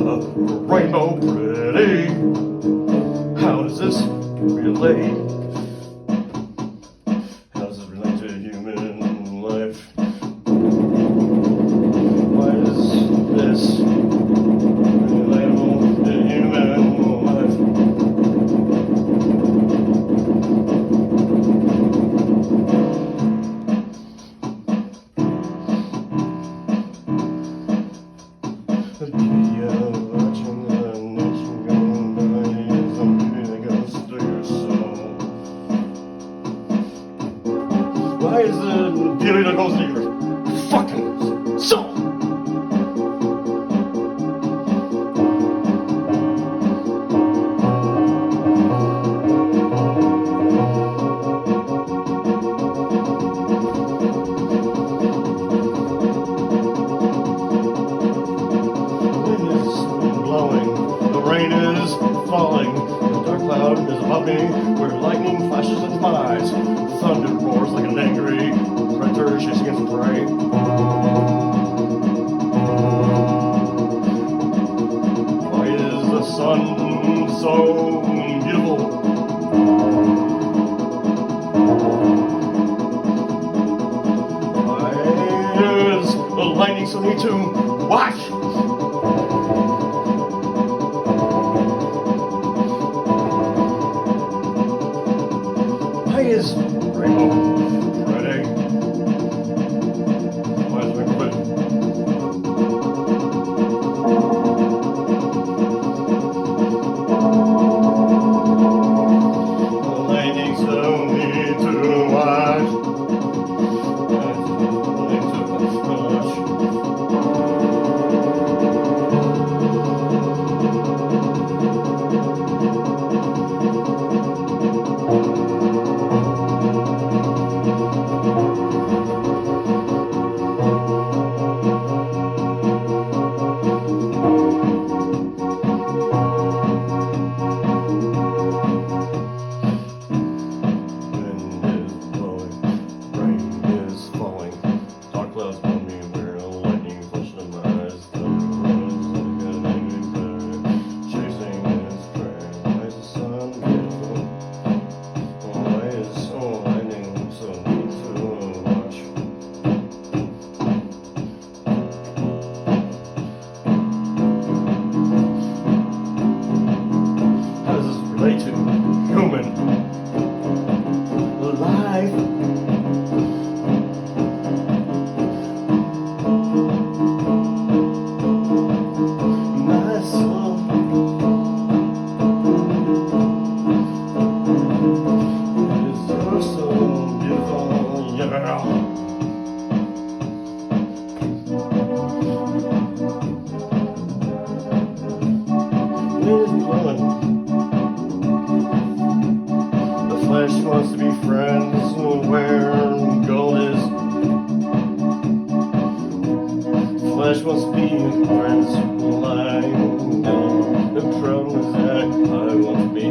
the rainbow pretty? How does this relate? How does it relate to human life? Why is this relatable to human life? The beauty of watching the nation going by is the beauty that goes through your soul. Why is the beauty that goes through your fucking soul? The rain is falling, the dark cloud is above me, where lightning flashes into my eyes. Thunder roars like an angry predator chasing its prey. Why is the sun so beautiful? Why is the lightning so neat to watch? Why is rainbow pretty? Why is rainbow pretty? The lightning so neat to watch. Relate to human life. My soul is so beautiful, yeah. Flesh wants to be friends where gold is. Flesh wants to be friends like the problem is that I want to be